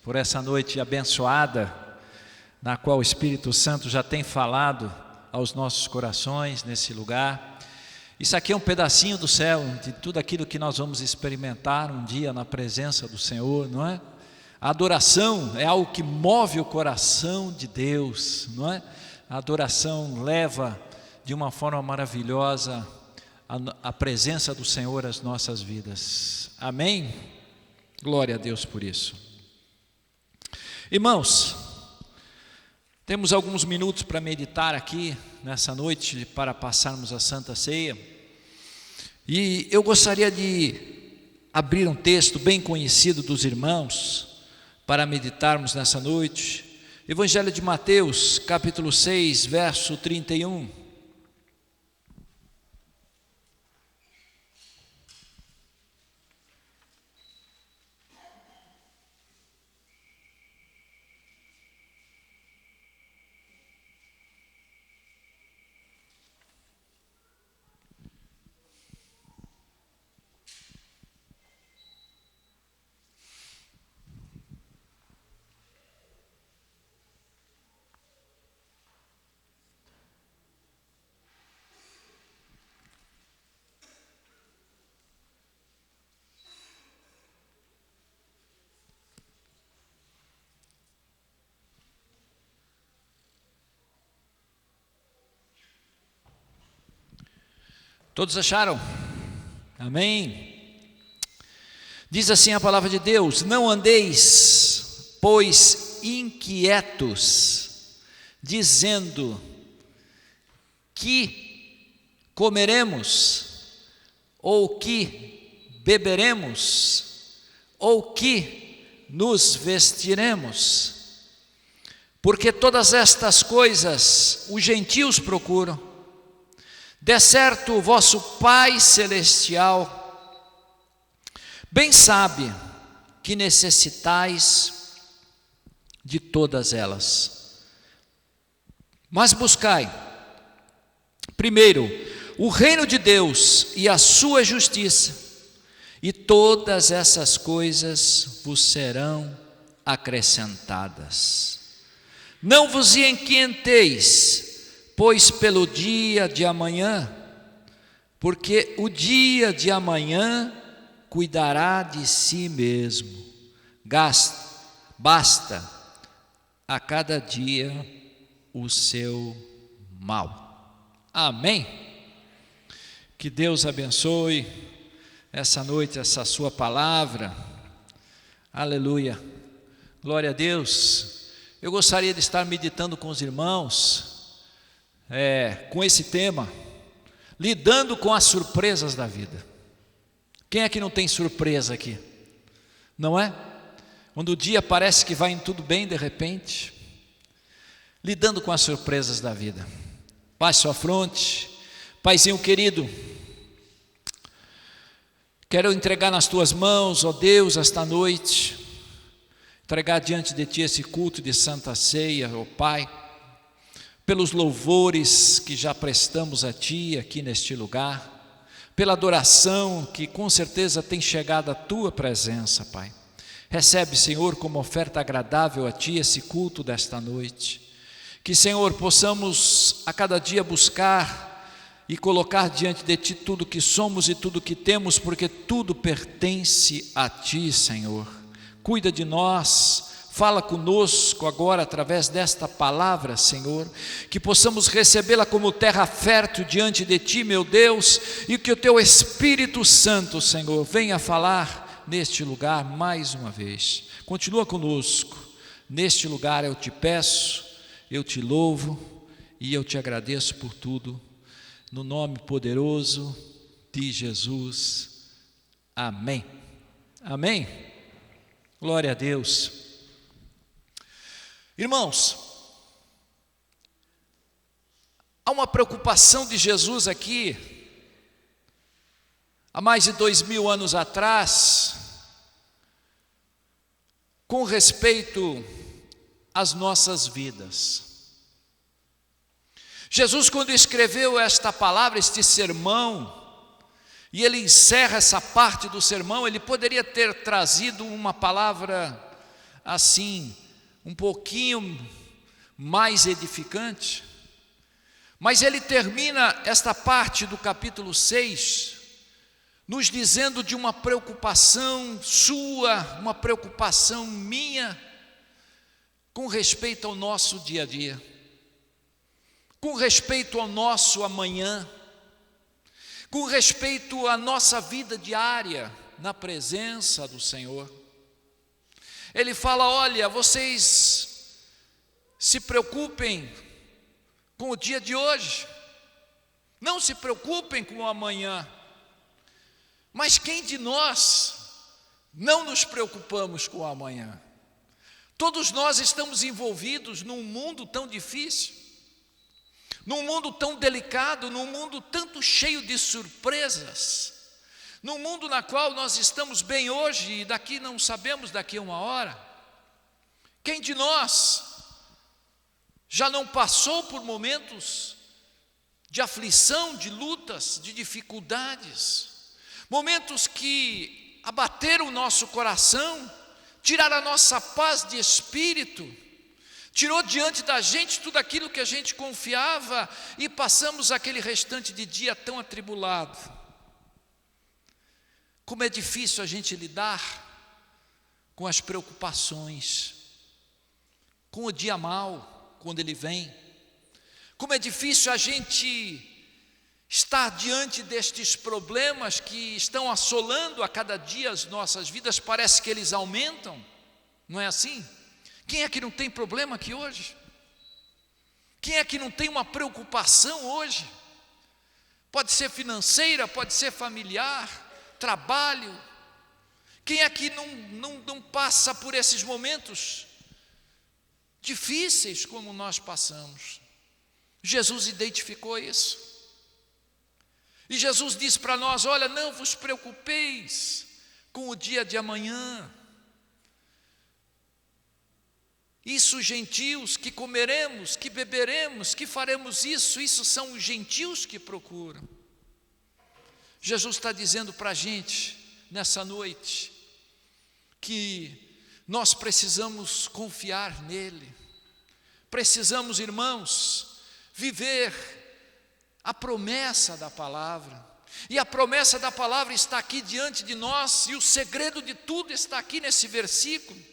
por essa noite abençoada, na qual o Espírito Santo já tem falado aos nossos corações nesse lugar. Isso aqui é um pedacinho do céu, de tudo aquilo que nós vamos experimentar um dia na presença do Senhor, não é? A adoração é algo que move o coração de Deus, não é? A adoração leva de uma forma maravilhosa a presença do Senhor às nossas vidas. Amém? Glória a Deus por isso. Irmãos, temos alguns minutos para meditar aqui nessa noite, para passarmos a Santa Ceia. E eu gostaria de abrir um texto bem conhecido dos irmãos, para meditarmos nessa noite. Evangelho de Mateus, capítulo 6, verso 31. Todos acharam? Amém? Diz assim a palavra de Deus: não andeis, pois, inquietos, dizendo: que comeremos, ou que beberemos, ou que nos vestiremos, porque todas estas coisas os gentios procuram. De certo, o vosso Pai Celestial bem sabe que necessitais de todas elas. Mas buscai primeiro o reino de Deus e a sua justiça, e todas essas coisas vos serão acrescentadas. Não vos inquieteis, pois pelo dia de amanhã, porque o dia de amanhã cuidará de si mesmo. Basta a cada dia o seu mal. Amém? Que Deus abençoe essa noite, essa sua palavra. Aleluia. Glória a Deus. Eu gostaria de estar meditando com os irmãos com esse tema, lidando com as surpresas da vida. Quem é que não tem surpresa aqui? Não é? Quando o dia parece que vai em tudo bem, de repente, lidando com as surpresas da vida. Baixe sua fronte. Paizinho querido, quero entregar nas tuas mãos, ó Deus, esta noite, entregar diante de ti esse culto de Santa Ceia, ó Pai, pelos louvores que já prestamos a Ti aqui neste lugar, pela adoração que com certeza tem chegado à Tua presença, Pai. Recebe, Senhor, como oferta agradável a Ti esse culto desta noite. Que, Senhor, possamos a cada dia buscar e colocar diante de Ti tudo que somos e tudo que temos, porque tudo pertence a Ti, Senhor. Cuida de nós. Fala conosco agora através desta palavra, Senhor, que possamos recebê-la como terra fértil diante de Ti, meu Deus, e que o Teu Espírito Santo, Senhor, venha falar neste lugar mais uma vez. Continua conosco, neste lugar eu te peço, eu te louvo e eu te agradeço por tudo, no nome poderoso de Jesus. Amém. Amém. Glória a Deus. Irmãos, há uma preocupação de Jesus aqui, há mais de 2000 anos atrás, com respeito às nossas vidas. Jesus, quando escreveu esta palavra, este sermão, e ele encerra essa parte do sermão, ele poderia ter trazido uma palavra assim, um pouquinho mais edificante. Mas ele termina esta parte do capítulo 6, nos dizendo de uma preocupação sua, uma preocupação minha, com respeito ao nosso dia a dia, com respeito ao nosso amanhã, com respeito à nossa vida diária na presença do Senhor. Ele fala: olha, vocês se preocupem com o dia de hoje, não se preocupem com o amanhã. Mas quem de nós não nos preocupamos com o amanhã? Todos nós estamos envolvidos num mundo tão difícil, num mundo tão delicado, num mundo tanto cheio de surpresas, num mundo na qual nós estamos bem hoje e daqui não sabemos daqui a uma hora. Quem de nós já não passou por momentos de aflição, de lutas, de dificuldades, momentos que abateram o nosso coração, tiraram a nossa paz de espírito, tirou diante da gente tudo aquilo que a gente confiava e passamos aquele restante de dia tão atribulado? Como é difícil a gente lidar com as preocupações, com o dia mau, quando ele vem. Como é difícil a gente estar diante destes problemas que estão assolando a cada dia as nossas vidas, parece que eles aumentam, não é assim? Quem é que não tem problema aqui hoje? Quem é que não tem uma preocupação hoje? Pode ser financeira, pode ser familiar, trabalho. Quem é que não passa por esses momentos difíceis como nós passamos? Jesus identificou isso. E Jesus disse para nós: olha, não vos preocupeis com o dia de amanhã. Isso, gentios, que comeremos, que beberemos, que faremos isso são os gentios que procuram. Jesus está dizendo para a gente, nessa noite, que nós precisamos confiar nele. Precisamos, irmãos, viver a promessa da palavra. E a promessa da palavra está aqui diante de nós, e o segredo de tudo está aqui nesse versículo.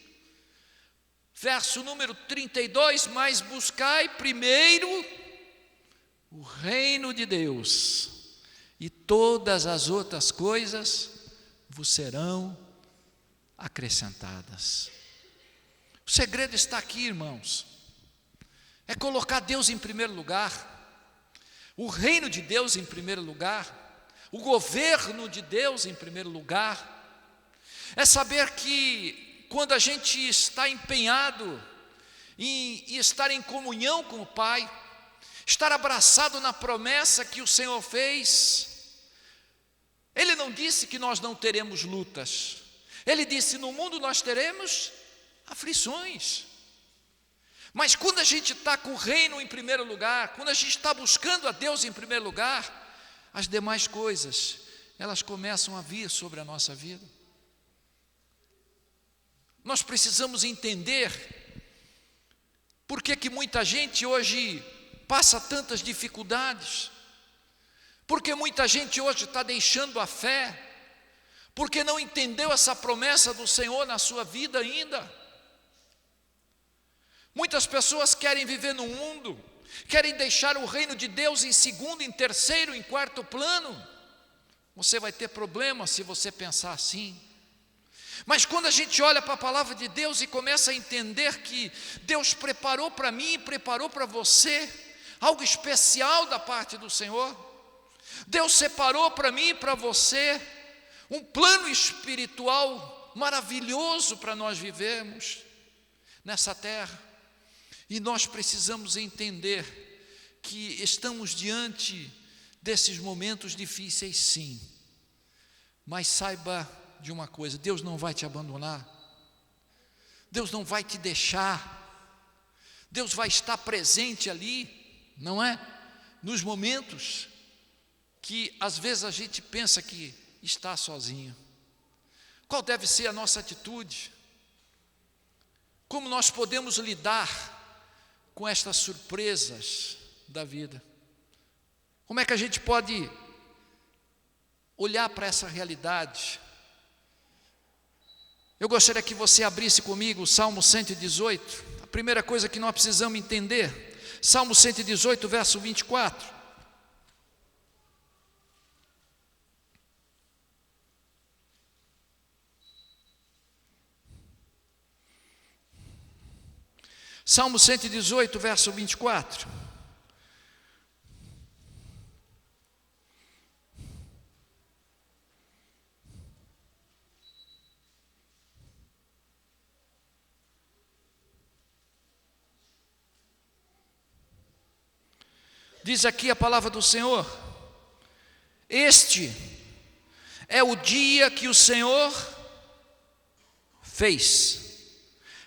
Verso número 32, mas buscai primeiro o reino de Deus, e todas as outras coisas vos serão acrescentadas. O segredo está aqui, irmãos, é colocar Deus em primeiro lugar, o reino de Deus em primeiro lugar, o governo de Deus em primeiro lugar. É saber que quando a gente está empenhado em estar em comunhão com o Pai, estar abraçado na promessa que o Senhor fez, Ele não disse que nós não teremos lutas, Ele disse: no mundo nós teremos aflições. Mas quando a gente está com o reino em primeiro lugar, quando a gente está buscando a Deus em primeiro lugar, as demais coisas, elas começam a vir sobre a nossa vida. Nós precisamos entender por que muita gente hoje passa tantas dificuldades, porque muita gente hoje está deixando a fé, porque não entendeu essa promessa do Senhor na sua vida ainda. Muitas pessoas querem viver no mundo, querem deixar o reino de Deus em segundo, em terceiro, em quarto plano. Você vai ter problema se você pensar assim. Mas quando a gente olha para a palavra de Deus e começa a entender que Deus preparou para mim e preparou para você algo especial da parte do Senhor, Deus separou para mim e para você um plano espiritual maravilhoso para nós vivermos nessa terra. E nós precisamos entender que estamos diante desses momentos difíceis, sim, mas saiba de uma coisa: Deus não vai te abandonar, Deus não vai te deixar, Deus vai estar presente ali, não é? Nos momentos que às vezes a gente pensa que está sozinho. Qual deve ser a nossa atitude? nós podemos lidar com estas surpresas da vida? Como é que a gente pode olhar para essa realidade? Eu gostaria que você abrisse comigo o Salmo 118. A primeira coisa que nós precisamos entender, Salmo 118, verso 24. Salmo 118, verso 24. Diz aqui a palavra do Senhor: este é o dia que o Senhor fez,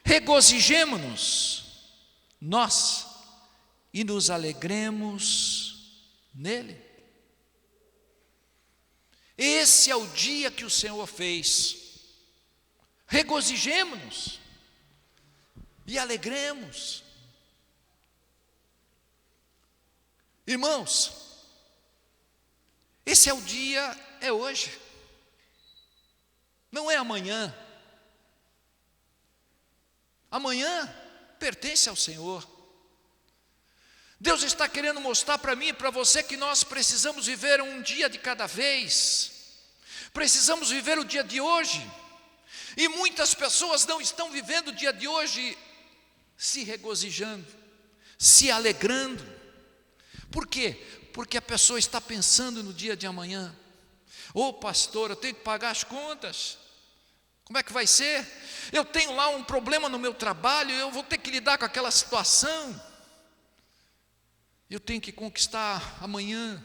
regozijemo-nos nós e nos alegremos nele. Esse é o dia que o Senhor fez, regozijemo-nos e alegremos. Irmãos, esse é o dia, é hoje, não é amanhã. Amanhã pertence ao Senhor. Deus está querendo mostrar para mim e para você que nós precisamos viver um dia de cada vez, precisamos viver o dia de hoje, e muitas pessoas não estão vivendo o dia de hoje se regozijando, se alegrando. Por quê? Porque a pessoa está pensando no dia de amanhã. Ô pastor, eu tenho que pagar as contas, como é que vai ser? Eu tenho lá um problema no meu trabalho, eu vou ter que lidar com aquela situação, eu tenho que conquistar amanhã.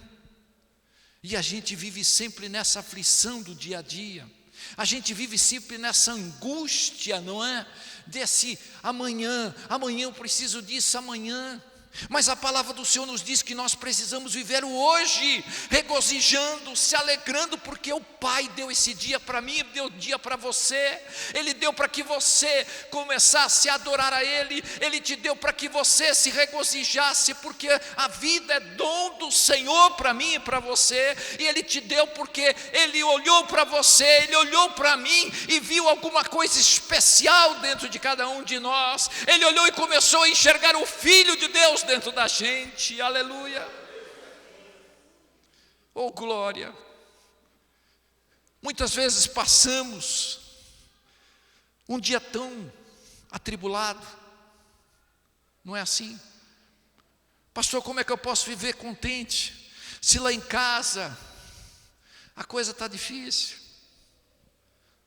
E a gente vive sempre nessa aflição do dia a dia, a gente vive sempre nessa angústia, não é? Desse amanhã eu preciso disso amanhã. Mas a palavra do Senhor nos diz que nós precisamos viver o hoje, regozijando, se alegrando, porque o Pai deu esse dia para mim, deu o dia para você. Ele deu para que você começasse a adorar a Ele, Ele te deu para que você se regozijasse, porque a vida é dom do Senhor para mim e para você, e Ele te deu porque Ele olhou para você, Ele olhou para mim e viu alguma coisa especial dentro de cada um de nós. Ele olhou e começou a enxergar o Filho de Deus dentro da gente, aleluia, oh glória. Muitas vezes passamos um dia tão atribulado, não é assim? Pastor, como é que eu posso viver contente, se lá em casa a coisa está difícil,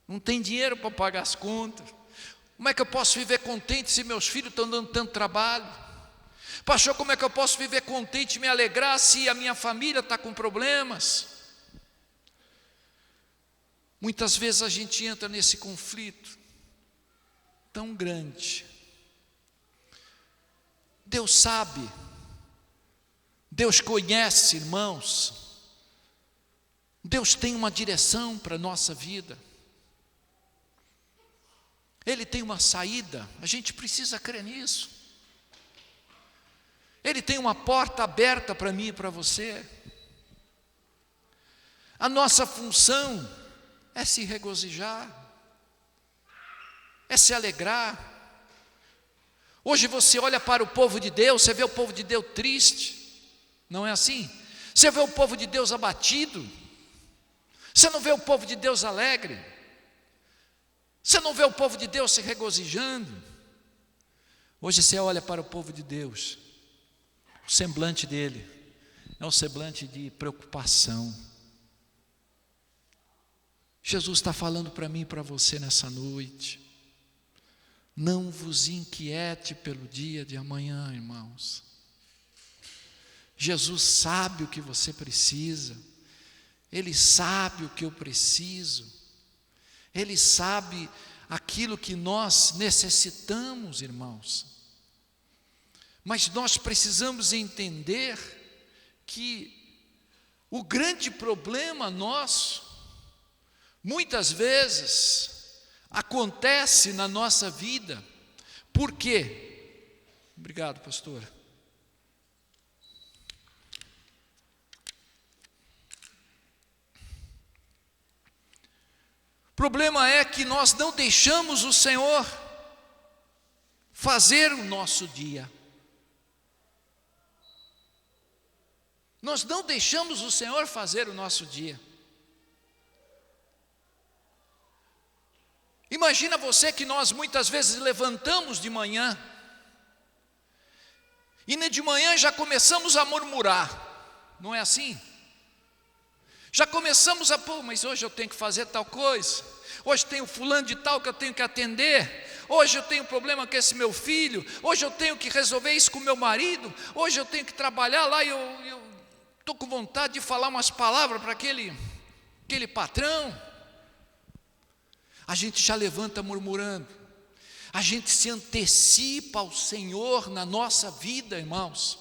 não tem dinheiro para pagar as contas? Como é que eu posso viver contente se meus filhos estão dando tanto trabalho? Pastor, como é que eu posso viver contente e me alegrar se a minha família está com problemas? Muitas vezes a gente entra nesse conflito tão grande. Deus sabe, Deus conhece, irmãos. Deus tem uma direção para a nossa vida. Ele tem uma saída, a gente precisa crer nisso. Ele tem uma porta aberta para mim e para você. A nossa função é se regozijar, é se alegrar. Hoje você olha para o povo de Deus, você vê o povo de Deus triste, não é assim? Você vê o povo de Deus abatido, você não vê o povo de Deus alegre, você não vê o povo de Deus se regozijando. Hoje você olha para o povo de Deus, o semblante dele é um semblante de preocupação. Jesus está falando para mim e para você nessa noite: não vos inquiete pelo dia de amanhã, irmãos. Jesus sabe o que você precisa, Ele sabe o que eu preciso, Ele sabe aquilo que nós necessitamos, irmãos. Mas nós precisamos entender que o grande problema nosso, muitas vezes, acontece na nossa vida Por quê? Obrigado, pastor. O problema é que nós não deixamos o Senhor fazer o nosso dia. Nós não deixamos o Senhor fazer o nosso dia. Imagina você que nós muitas vezes levantamos de manhã, e de manhã já começamos a murmurar, não é assim? Já começamos mas hoje eu tenho que fazer tal coisa, hoje tem o fulano de tal que eu tenho que atender, hoje eu tenho problema com esse meu filho, hoje eu tenho que resolver isso com meu marido, hoje eu tenho que trabalhar lá e eu estou com vontade de falar umas palavras para aquele patrão. A gente já levanta murmurando, a gente se antecipa ao Senhor na nossa vida, irmãos.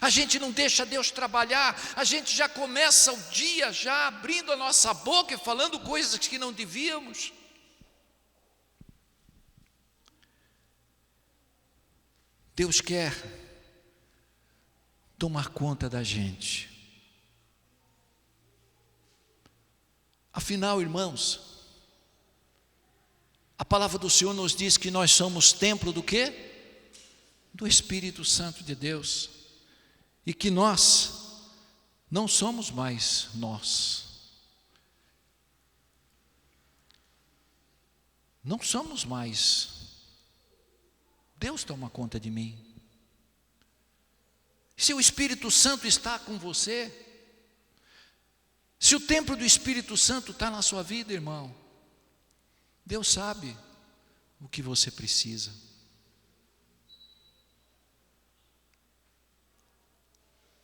A gente não deixa Deus trabalhar, a gente já começa o dia já abrindo a nossa boca e falando coisas que não devíamos. Deus quer tomar conta da gente. Afinal, irmãos, a palavra do Senhor nos diz que nós somos templo do quê? Do Espírito Santo de Deus. E que nós não somos mais nós. Não somos mais. Deus toma conta de mim. Se o Espírito Santo está com você, se o templo do Espírito Santo está na sua vida, irmão, Deus sabe o que você precisa.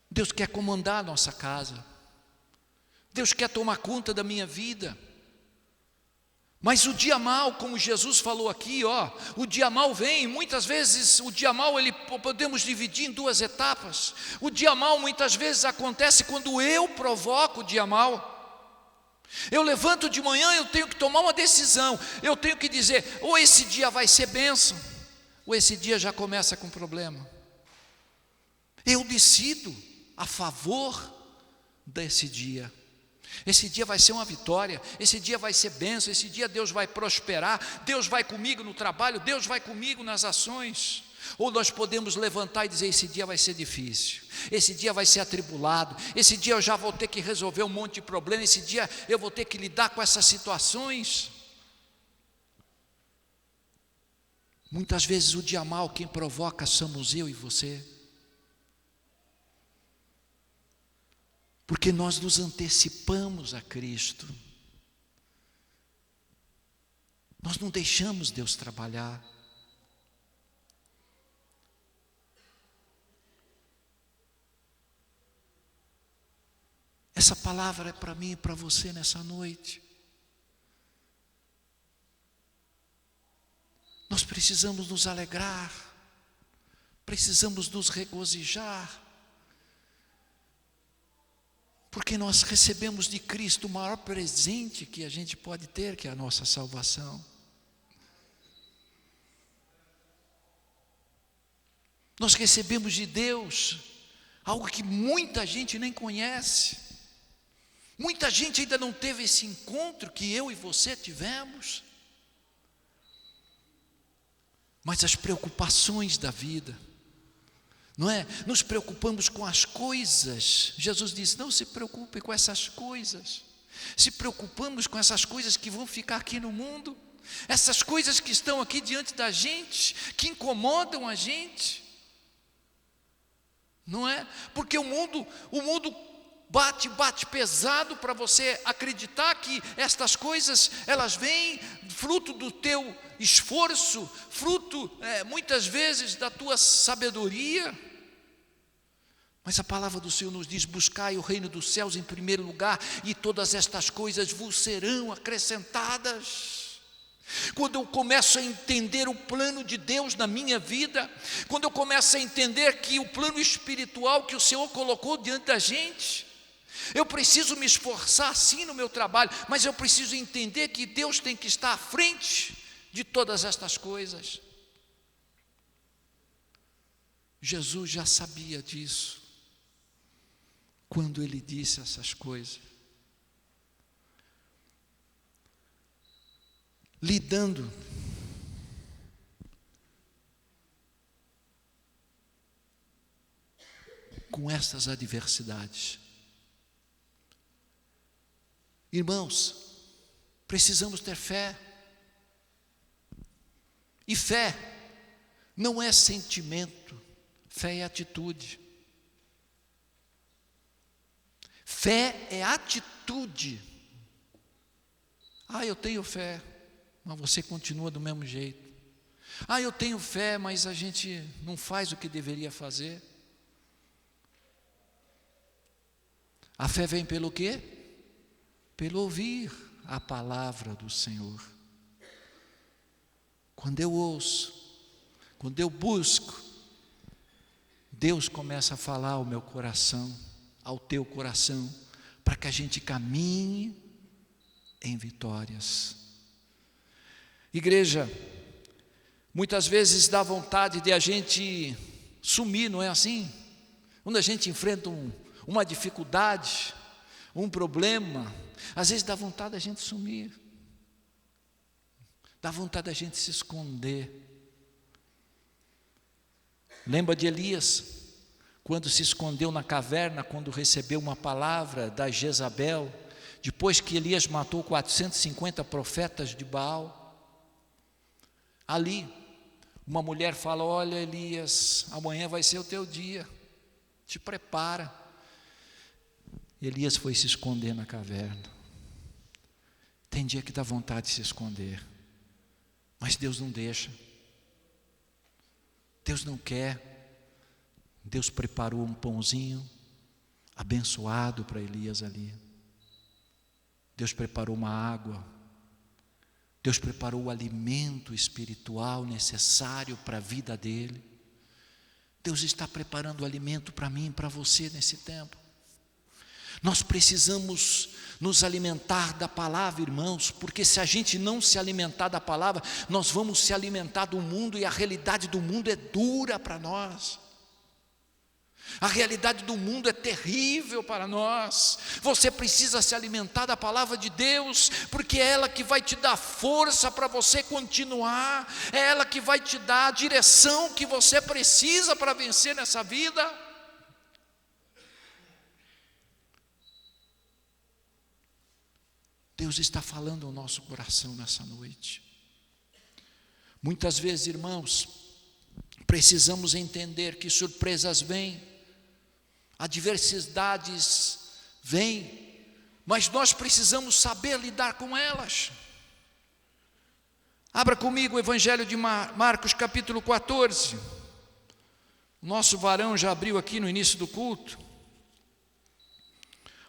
Deus quer comandar a nossa casa. Deus quer tomar conta da minha vida. Mas o dia mau, como Jesus falou aqui, o dia mau vem, muitas vezes o dia mau podemos dividir em duas etapas. O dia mau muitas vezes acontece quando eu provoco o dia mau. Eu levanto de manhã, eu tenho que tomar uma decisão, eu tenho que dizer, ou esse dia vai ser bênção, ou esse dia já começa com problema. Eu decido a favor desse dia. Esse dia vai ser uma vitória, esse dia vai ser bênção, esse dia Deus vai prosperar, Deus vai comigo no trabalho, Deus vai comigo nas ações. Ou nós podemos levantar e dizer, esse dia vai ser difícil, esse dia vai ser atribulado, esse dia eu já vou ter que resolver um monte de problema, esse dia eu vou ter que lidar com essas situações. Muitas vezes o dia mau quem provoca somos eu e você. Porque nós nos antecipamos a Cristo. Nós não deixamos Deus trabalhar. Essa palavra é para mim e para você nessa noite. Nós precisamos nos alegrar, precisamos nos regozijar, porque nós recebemos de Cristo o maior presente que a gente pode ter, que é a nossa salvação. Nós recebemos de Deus algo que muita gente nem conhece. Muita gente ainda não teve esse encontro que eu e você tivemos. Mas as preocupações da vida, não é? Nos preocupamos com as coisas. Jesus disse, não se preocupe com essas coisas. Se preocupamos com essas coisas que vão ficar aqui no mundo, essas coisas que estão aqui diante da gente, que incomodam a gente, não é? Porque o mundo bate pesado para você acreditar que estas coisas, elas vêm fruto do teu esforço, fruto muitas vezes da tua sabedoria. Mas a palavra do Senhor nos diz, buscai o reino dos céus em primeiro lugar, e todas estas coisas vos serão acrescentadas. Quando eu começo a entender o plano de Deus na minha vida, quando eu começo a entender que o plano espiritual que o Senhor colocou diante da gente, eu preciso me esforçar sim no meu trabalho, mas eu preciso entender que Deus tem que estar à frente de todas estas coisas. Jesus já sabia disso quando ele disse essas coisas. Lidando com essas adversidades. Irmãos, precisamos ter fé. E fé não é sentimento, fé é atitude. Fé é atitude. Eu tenho fé, mas você continua do mesmo jeito. Eu tenho fé, mas a gente não faz o que deveria fazer. A fé vem pelo quê? Pelo ouvir a palavra do Senhor. Quando eu ouço, quando eu busco, Deus começa a falar ao meu coração, ao teu coração, para que a gente caminhe em vitórias. Igreja, muitas vezes dá vontade de a gente sumir, não é assim? Quando a gente enfrenta uma dificuldade, um problema, às vezes dá vontade da gente sumir, dá vontade da gente se esconder. Lembra de Elias, quando se escondeu na caverna, quando recebeu uma palavra da Jezabel, depois que Elias matou 450 profetas de Baal? Ali, uma mulher fala: olha, Elias, amanhã vai ser o teu dia, te prepara. Elias foi se esconder na caverna. Tem dia que dá vontade de se esconder, mas Deus não deixa. Deus não quer. Deus preparou um pãozinho abençoado para Elias ali. Deus preparou uma água. Deus preparou o alimento espiritual necessário para a vida dele. Deus está preparando o alimento para mim e para você nesse tempo. Nós precisamos nos alimentar da palavra, irmãos, porque se a gente não se alimentar da palavra, nós vamos se alimentar do mundo, e a realidade do mundo é dura para nós. A realidade do mundo é terrível para nós. Você precisa se alimentar da palavra de Deus, porque é ela que vai te dar força para você continuar, é ela que vai te dar a direção que você precisa para vencer nessa vida. Deus está falando ao nosso coração nessa noite. Muitas vezes, irmãos, precisamos entender que surpresas vêm, adversidades vêm, mas nós precisamos saber lidar com elas. Abra comigo o Evangelho de Marcos capítulo 14. O nosso varão já abriu aqui no início do culto.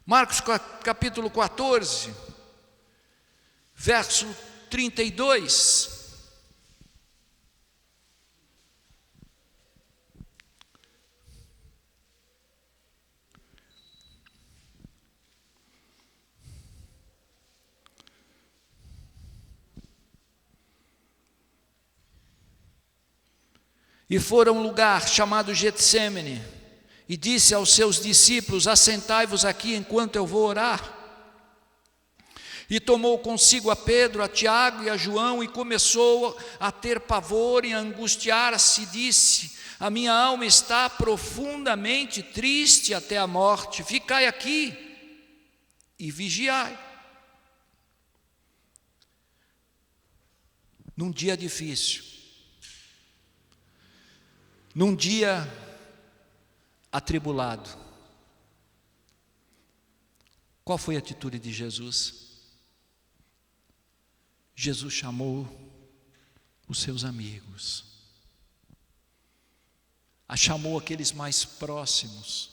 Marcos capítulo 14, verso 32. E foram a um lugar chamado Getsêmani, e disse aos seus discípulos: assentai-vos aqui enquanto eu vou orar. E tomou consigo a Pedro, a Tiago e a João, e começou a ter pavor e a angustiar-se, e disse: a minha alma está profundamente triste até a morte, ficai aqui e vigiai. Num dia difícil, num dia atribulado, qual foi a atitude de Jesus? Jesus chamou os seus amigos, chamou aqueles mais próximos: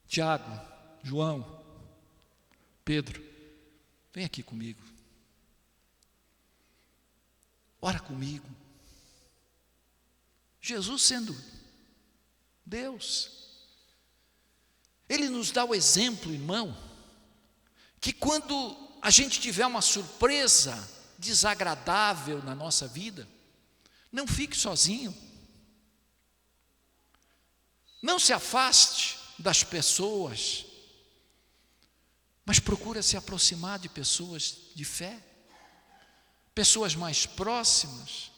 Tiago, João, Pedro, vem aqui comigo, ora comigo. Jesus, sendo Deus, Ele nos dá o exemplo, irmão, que quando a gente tiver uma surpresa desagradável na nossa vida, não fique sozinho. Não se afaste das pessoas, mas procura se aproximar de pessoas de fé, pessoas mais próximas.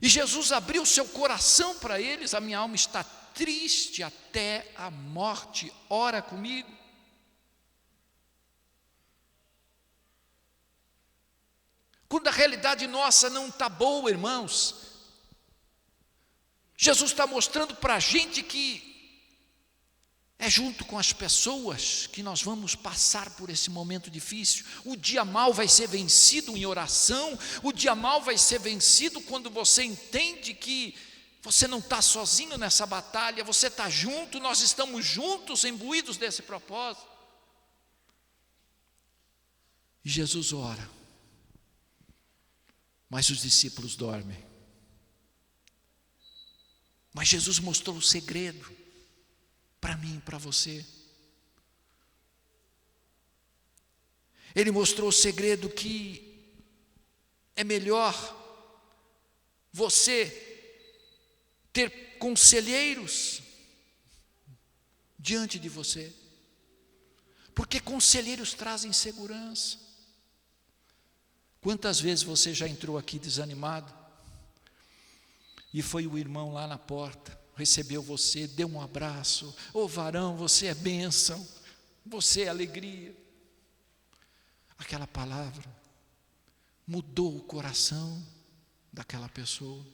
E Jesus abriu seu coração para eles: a minha alma está triste até a morte, ora comigo. Quando a realidade nossa não está boa, irmãos, Jesus está mostrando para a gente que é junto com as pessoas que nós vamos passar por esse momento difícil. O dia mau vai ser vencido em oração, o dia mau vai ser vencido quando você entende que você não está sozinho nessa batalha, você está junto, nós estamos juntos, imbuídos desse propósito. E Jesus ora, mas os discípulos dormem. Mas Jesus mostrou o segredo para mim e para você. Ele mostrou o segredo que é melhor você ter conselheiros diante de você, porque conselheiros trazem segurança. Quantas vezes você já entrou aqui desanimado e foi o irmão lá na porta, recebeu você, deu um abraço: ô varão, você é bênção, você é alegria. Aquela palavra mudou o coração daquela pessoa.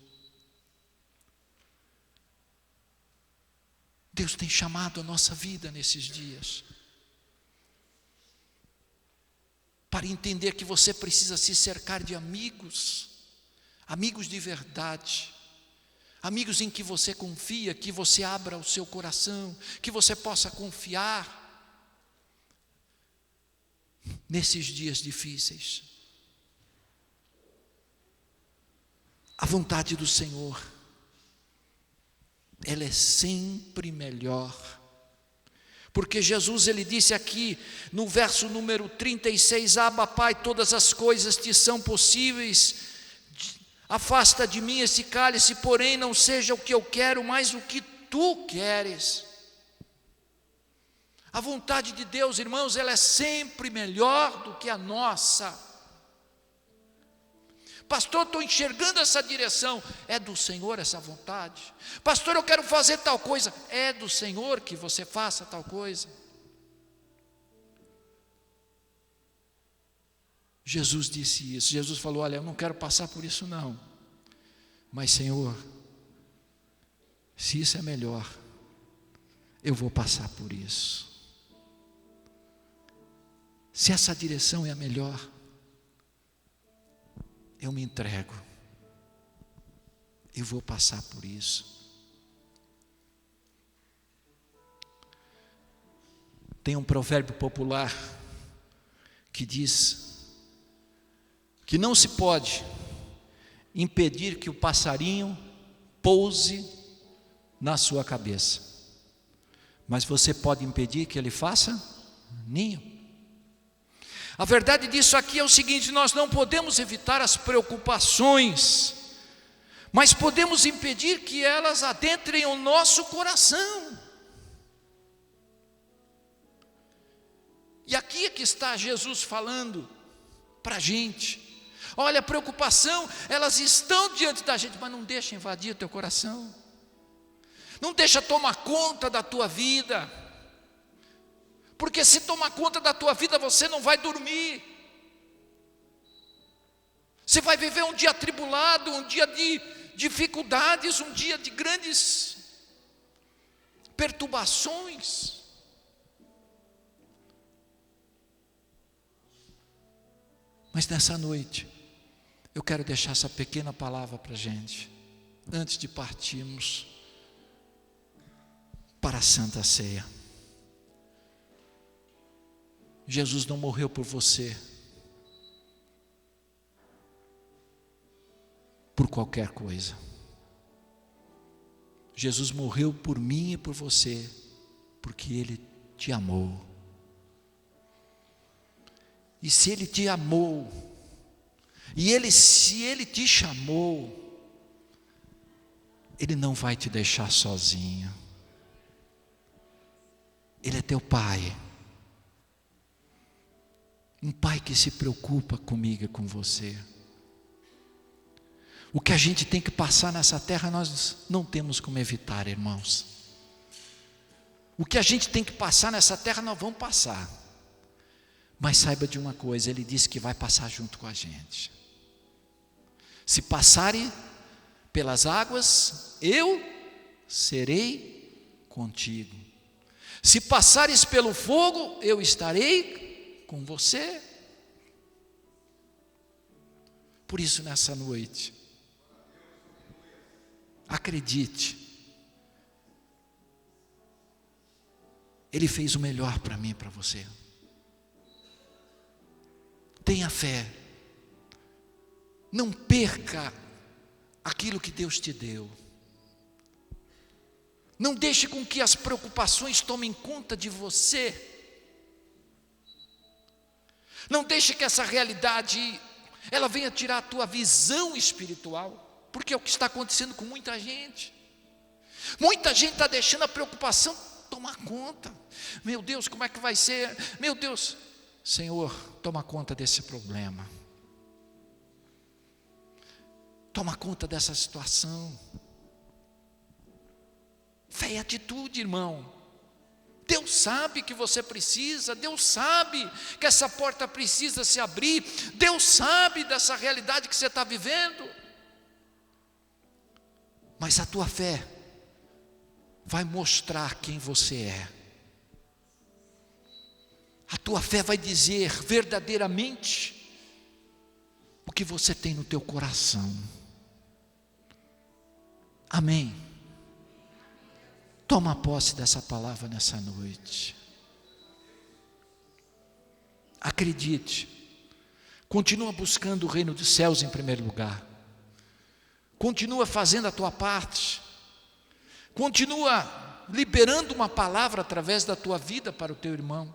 Deus tem chamado a nossa vida nesses dias para entender que você precisa se cercar de amigos, amigos de verdade, amigos em que você confia, que você abra o seu coração, que você possa confiar nesses dias difíceis. A vontade do Senhor, ela é sempre melhor, porque Jesus, ele disse aqui no verso número 36, Abba, Pai, todas as coisas te são possíveis, afasta de mim esse cálice, porém não seja o que eu quero, mas o que tu queres. A vontade de Deus, irmãos, ela é sempre melhor do que a nossa. Pastor, estou enxergando essa direção, é do Senhor essa vontade. Pastor, eu quero fazer tal coisa, é do Senhor que você faça tal coisa. Jesus disse isso. Jesus falou: olha, eu não quero passar por isso não, mas Senhor, se isso é melhor, eu vou passar por isso. Se essa direção é a melhor, eu me entrego, eu vou passar por isso. Tem um provérbio popular que diz que não se pode impedir que o passarinho pouse na sua cabeça, mas você pode impedir que ele faça ninho. A verdade disso aqui é o seguinte: nós não podemos evitar as preocupações, mas podemos impedir que elas adentrem o nosso coração. E aqui é que está Jesus falando para a gente: olha, a preocupação, elas estão diante da gente, mas não deixa invadir o teu coração, não deixa tomar conta da tua vida, porque se tomar conta da tua vida, você não vai dormir, você vai viver um dia atribulado, um dia de dificuldades, um dia de grandes perturbações. Mas nessa noite, eu quero deixar essa pequena palavra para a gente, antes de partirmos para a Santa Ceia. Jesus não morreu por você por qualquer coisa. Jesus morreu por mim e por você, porque Ele te amou. E se Ele te amou, se Ele te chamou, Ele não vai te deixar sozinho. Ele é teu pai. Um pai que se preocupa comigo e com você. O que a gente tem que passar nessa terra, nós não temos como evitar, irmãos. O que a gente tem que passar nessa terra, nós vamos passar. Mas saiba de uma coisa, Ele disse que vai passar junto com a gente. Se passarem pelas águas, eu serei contigo. Se passares pelo fogo, eu estarei com você. Por isso, nessa noite, acredite, Ele fez o melhor para mim e para você. Tenha fé. Não perca aquilo que Deus te deu. Não deixe com que as preocupações tomem conta de você. Não deixe que essa realidade, ela venha tirar a tua visão espiritual. Porque é o que está acontecendo com muita gente. Muita gente está deixando a preocupação tomar conta. Meu Deus, como é que vai ser? Meu Deus, Senhor, toma conta desse problema. Toma conta dessa situação. Fé e atitude, irmão. Deus sabe que você precisa, Deus sabe que essa porta precisa se abrir, Deus sabe dessa realidade que você está vivendo. Mas a tua fé vai mostrar quem você é. A tua fé vai dizer verdadeiramente o que você tem no teu coração. Amém. Toma posse dessa palavra nessa noite. Acredite. Continua buscando o reino dos céus em primeiro lugar. Continua fazendo a tua parte. Continua liberando uma palavra através da tua vida para o teu irmão.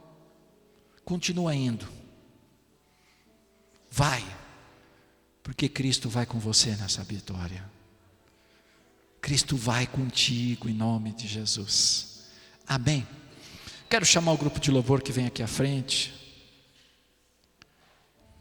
Continua indo. Vai. Porque Cristo vai com você nessa vitória. Cristo vai contigo em nome de Jesus. Amém. Quero chamar o grupo de louvor que vem aqui à frente.